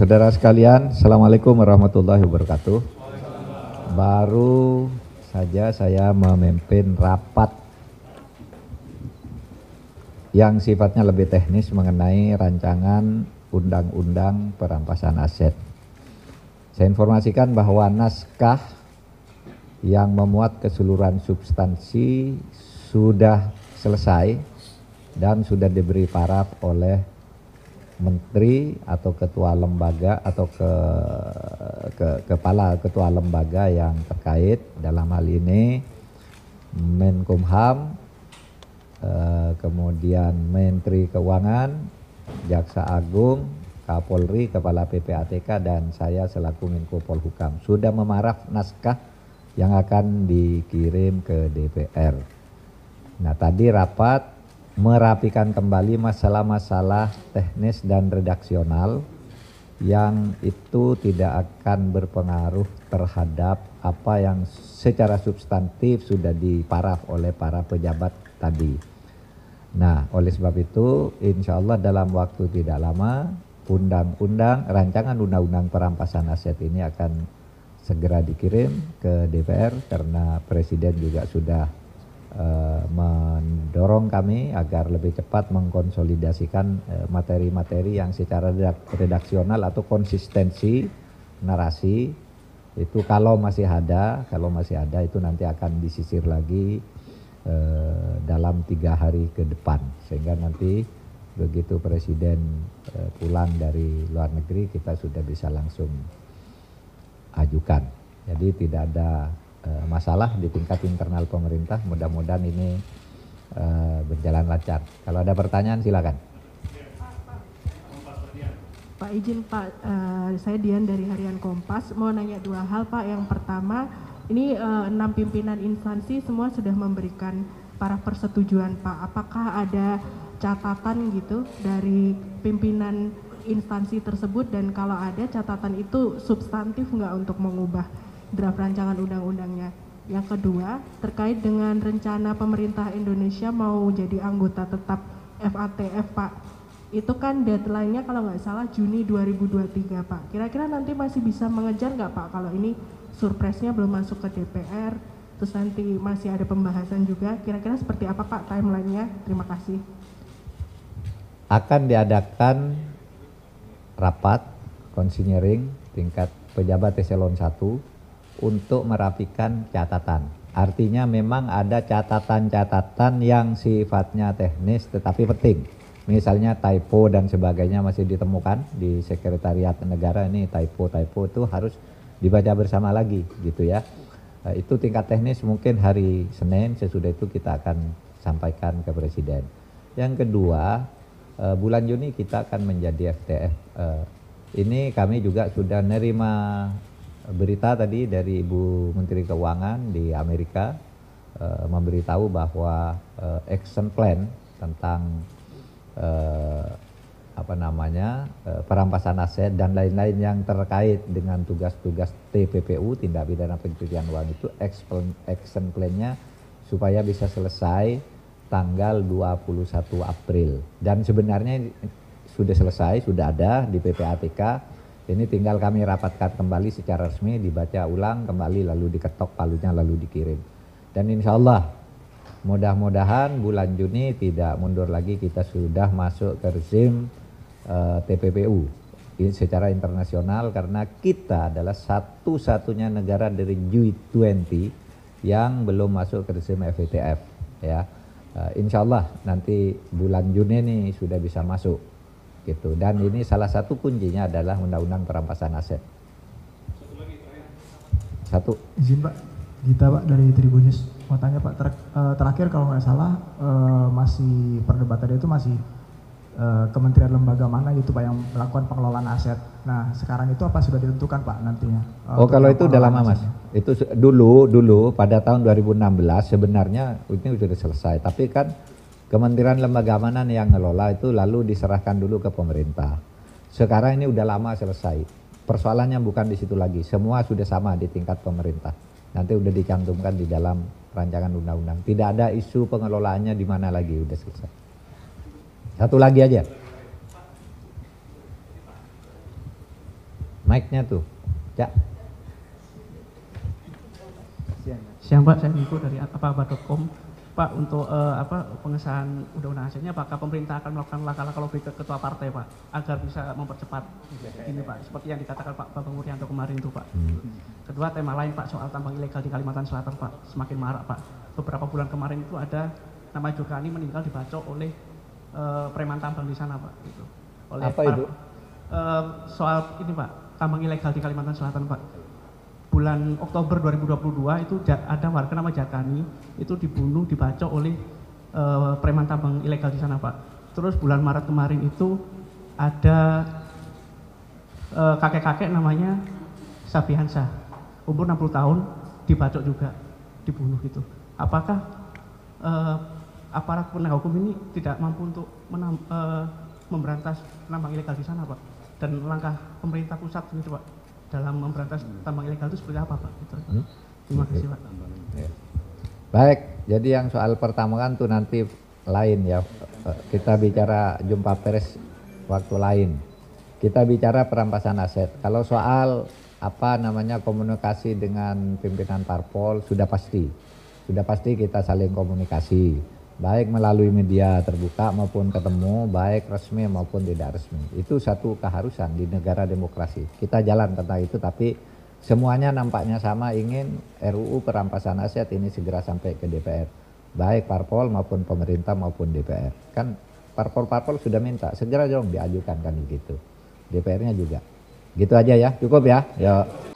Saudara sekalian, Assalamualaikum warahmatullahi wabarakatuh. Baru saja saya memimpin rapat yang sifatnya lebih teknis mengenai rancangan undang-undang perampasan aset. Saya informasikan bahwa naskah yang memuat keseluruhan substansi sudah selesai dan sudah diberi paraf oleh menteri atau ketua lembaga atau kepala ketua lembaga yang terkait, dalam hal ini Menkumham, kemudian Menteri Keuangan, Jaksa Agung, Kapolri, Kepala PPATK, dan saya selaku Menko Polhukam sudah memaraf naskah yang akan dikirim ke DPR. Nah, tadi rapat merapikan kembali masalah-masalah teknis dan redaksional yang itu tidak akan berpengaruh terhadap apa yang secara substantif sudah diparaf oleh para pejabat tadi. Nah, oleh sebab itu insya Allah dalam waktu tidak lama rancangan undang-undang perampasan aset ini akan segera dikirim ke DPR karena Presiden juga sudah mendorong kami agar lebih cepat mengkonsolidasikan materi-materi yang secara redaksional atau konsistensi narasi itu kalau masih ada itu nanti akan disisir lagi dalam 3 hari ke depan, sehingga nanti begitu Presiden pulang dari luar negeri kita sudah bisa langsung ajukan. Jadi tidak ada masalah di tingkat internal pemerintah. Mudah-mudahan ini berjalan lancar. Kalau ada pertanyaan silakan. Pak izin Pak, saya Dian dari Harian Kompas mau nanya 2 hal Pak. Yang pertama, ini 6 pimpinan instansi semua sudah memberikan para persetujuan Pak. Apakah ada catatan gitu dari pimpinan instansi tersebut, dan kalau ada catatan itu substantif nggak untuk mengubah draft rancangan undang-undangnya? Yang kedua, terkait dengan rencana pemerintah Indonesia mau jadi anggota tetap FATF Pak, itu kan deadline-nya kalau nggak salah Juni 2023 Pak. Kira-kira nanti masih bisa mengejar nggak Pak kalau ini surprise-nya belum masuk ke DPR, terus nanti masih ada pembahasan juga, kira-kira seperti apa Pak timeline-nya? Terima kasih. Akan diadakan rapat konsinyering tingkat pejabat eselon 1 untuk merapikan catatan. Artinya memang ada catatan-catatan yang sifatnya teknis tetapi penting. Misalnya typo dan sebagainya masih ditemukan di Sekretariat Negara, ini typo itu harus dibaca bersama lagi gitu ya. Itu tingkat teknis, mungkin hari Senin sesudah itu kita akan sampaikan ke Presiden. Yang kedua, bulan Juni kita akan menjadi FTF. Ini kami juga sudah menerima berita tadi dari Ibu Menteri Keuangan di Amerika, memberitahu bahwa action plan tentang perampasan aset dan lain-lain yang terkait dengan tugas-tugas TPPU, tindak pidana pencucian uang, itu action plan-nya supaya bisa selesai tanggal 21 April. Dan sebenarnya sudah selesai, sudah ada di PPATK. Ini tinggal kami rapatkan kembali secara resmi, dibaca ulang kembali, lalu diketok palunya, lalu dikirim. Dan insya Allah mudah-mudahan bulan Juni tidak mundur lagi, kita sudah masuk ke rezim TPPU ini secara internasional, karena kita adalah satu-satunya negara dari G20 yang belum masuk ke rezim FATF ya. Insya Allah nanti bulan Juni ini sudah bisa masuk gitu, dan ini salah satu kuncinya adalah undang-undang perampasan aset. Satu izin Pak, Gita Pak dari Tribun News mau tanya Pak, terakhir kalau nggak salah masih perdebatannya itu masih kementerian lembaga mana gitu Pak yang melakukan pengelolaan aset. Nah sekarang itu apa sudah ditentukan Pak nantinya? Kalau itu udah lama Mas, itu dulu pada tahun 2016 sebenarnya ini sudah selesai, tapi kan kementerian lembaga mana yang ngelola itu lalu diserahkan dulu ke pemerintah. Sekarang ini udah lama selesai. Persoalannya bukan di situ lagi. Semua sudah sama di tingkat pemerintah. Nanti udah dicantumkan di dalam rancangan undang-undang. Tidak ada isu pengelolaannya di mana lagi, udah selesai. Satu lagi aja. Mic-nya tuh. Cak. Siang Pak, saya Niko dari apa.com. Pak, untuk pengesahan undang-undang asetnya, apakah pemerintah akan melakukan langkah-langkah lobby ke ketua partai Pak, agar bisa mempercepat ini Pak, seperti yang dikatakan Pak Bambang Wuryanto kemarin itu Pak. Kedua, tema lain Pak, soal tambang ilegal di Kalimantan Selatan Pak, semakin marak Pak. Beberapa bulan kemarin itu ada nama Jokani meninggal dibacok oleh preman tambang di sana Pak. Gitu. Oleh apa itu? Soal ini Pak, tambang ilegal di Kalimantan Selatan Pak. Bulan Oktober 2022 itu ada warga nama Jakani itu dibunuh, dibacok oleh preman tambang ilegal di sana Pak. Terus bulan Maret kemarin itu ada kakek-kakek namanya Sabihansyah, umur 60 tahun, dibacok juga, dibunuh gitu. Apakah aparat penegak hukum ini tidak mampu untuk memberantas tambang ilegal di sana Pak? Dan langkah pemerintah pusat ini Pak dalam memberantas tambang ilegal itu seperti apa Pak? Gitu. Terima kasih Pak. Baik, jadi yang soal pertama kan tuh nanti lain ya. Kita bicara jumpa pers waktu lain. Kita bicara perampasan aset. Kalau soal komunikasi dengan pimpinan parpol sudah pasti. Sudah pasti kita saling komunikasi. Baik melalui media terbuka maupun ketemu, baik resmi maupun tidak resmi. Itu satu keharusan di negara demokrasi. Kita jalan tentang itu, tapi semuanya nampaknya sama, ingin RUU perampasan aset ini segera sampai ke DPR. Baik parpol maupun pemerintah maupun DPR. Kan parpol-parpol sudah minta, segera dong diajukan kan begitu. DPR-nya juga. Gitu aja ya, cukup ya. Yuk.